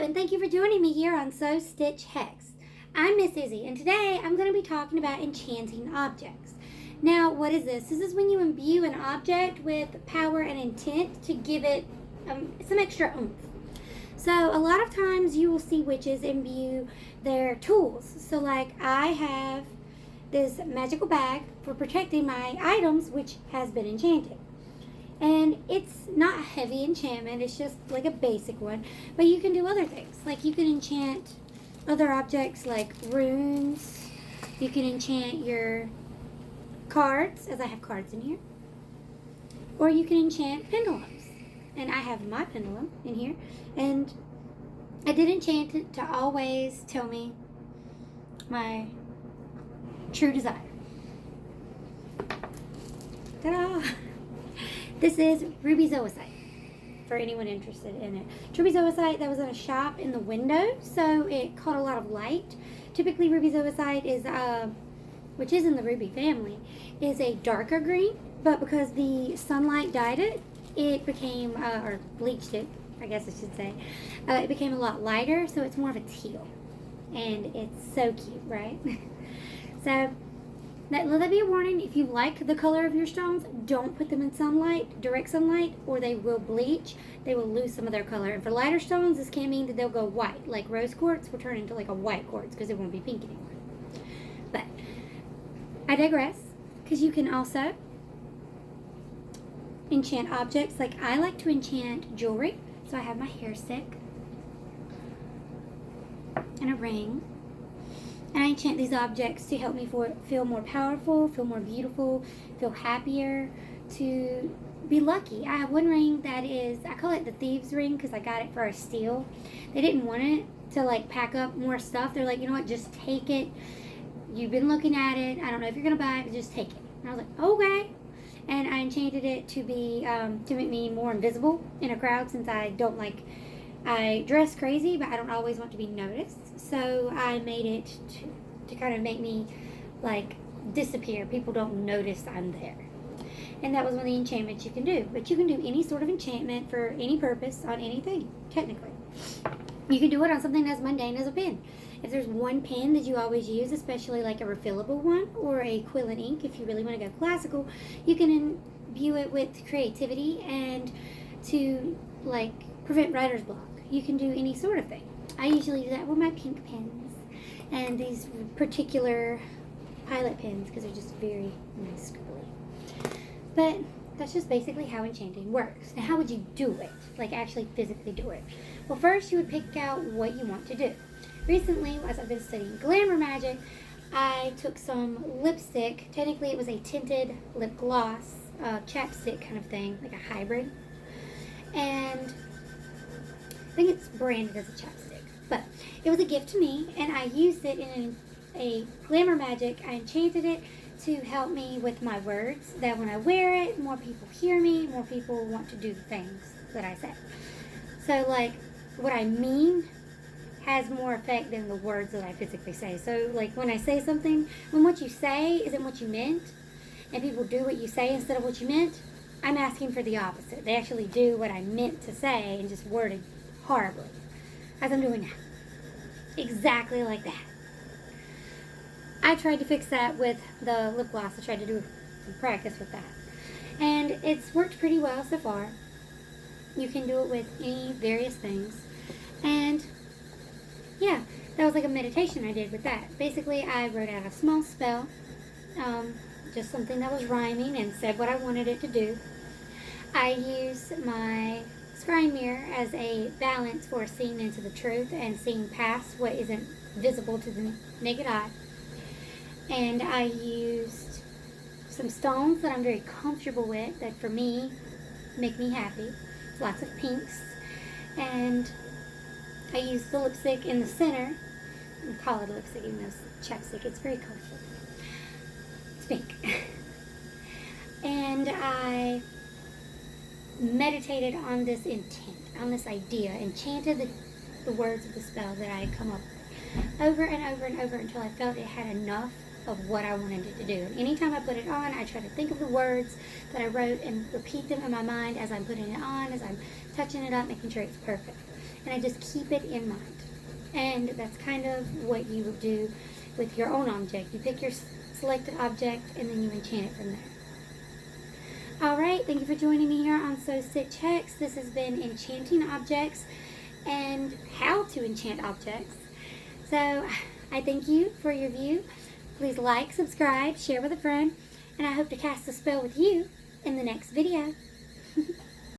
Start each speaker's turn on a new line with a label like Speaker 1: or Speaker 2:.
Speaker 1: and thank you for joining me here on Sew Stitch Hex. I'm Miss Izzy, and today I'm going to be talking about enchanting objects. Now, what is this? This is when you imbue an object with power and intent to give it some extra oomph. So, a lot of times you will see witches imbue their tools. So, like, I have this magical bag for protecting my items, which has been enchanted. And it's not a heavy enchantment, it's just like a basic one. But you can do other things. Like you can enchant other objects like runes. You can enchant your cards, as I have cards in here. Or you can enchant pendulums. And I have my pendulum in here. And I did enchant it to always tell me my true desire. Ta-da! This is ruby zoisite, for anyone interested in it. Ruby zoisite that was in a shop in the window, so it caught a lot of light. Typically, ruby zoisite is, which is in the ruby family, is a darker green, but because the sunlight dyed it, it became, or bleached it, I guess I should say, it became a lot lighter, so it's more of a teal. And it's so cute, right? So, let that be a warning. If you like the color of your stones, don't put them in sunlight, direct sunlight, or they will bleach. They will lose some of their color. And for lighter stones, this can mean that they'll go white. Like rose quartz will turn into like a white quartz because it won't be pink anymore. But I digress, because you can also enchant objects. Like I like to enchant jewelry. So I have my hair stick and a ring. And I enchant these objects to help me feel more powerful, feel more beautiful, feel happier, to be lucky. I have one ring that is, I call it the thieves ring because I got it for a steal. They didn't want it to like pack up more stuff. They're like, you know what, just take it. You've been looking at it. I don't know if you're going to buy it, but just take it. And I was like, okay. And I enchanted it to be, to make me more invisible in a crowd since I dress crazy, but I don't always want to be noticed. So I made it to kind of make me like disappear. People don't notice I'm there. And that was one of the enchantments you can do. But you can do any sort of enchantment for any purpose on anything, technically. You can do it on something as mundane as a pen. If there's one pen that you always use, especially like a refillable one or a quill and ink, if you really want to go classical, you can imbue it with creativity and to like prevent writer's block. You can do any sort of thing. I usually do that with my pink pens and these particular pilot pens because they're just very nice scribbly. But that's just basically how enchanting works. Now, how would you do it? Like actually physically do it? Well, first you would pick out what you want to do. Recently, as I've been studying glamour magic, I took some lipstick. Technically, it was a tinted lip gloss, chapstick kind of thing, like a hybrid. And I think it's branded as a chapstick, but it was a gift to me, and I used it in a glamour magic. I enchanted it to help me with my words, that when I wear it, more people hear me, more people want to do the things that I say. So, like, what I mean has more effect than the words that I physically say. So, like, when I say something, when what you say isn't what you meant, and people do what you say instead of what you meant, I'm asking for the opposite. They actually do what I meant to say and just word it horribly, as I'm doing now. Exactly like that. I tried to fix that with the lip gloss. I tried to do some practice with that. And it's worked pretty well so far. You can do it with any various things. And yeah, that was like a meditation I did with that. Basically, I wrote out a small spell, just something that was rhyming and said what I wanted it to do. I used my scrying mirror as a balance for seeing into the truth and seeing past what isn't visible to the naked eye. And I used some stones that I'm very comfortable with that for me make me happy. Lots of pinks. And I used the lipstick in the center. I call it a lipstick even though it's chapstick. It's very colorful. It's pink. And I meditated on this intent, on this idea, enchanted the words of the spell that I had come up with over and over and over until I felt it had enough of what I wanted it to do. And anytime I put it on, I try to think of the words that I wrote and repeat them in my mind as I'm putting it on, as I'm touching it up, making sure it's perfect. and I just keep it in mind. And that's kind of what you would do with your own object. You pick your selected object and then you enchant it from there. Alright, thank you for joining me here on So Stitch Hex. This has been Enchanting Objects and how to enchant objects. So I thank you for your view. Please like, subscribe, share with a friend, and I hope to cast a spell with you in the next video.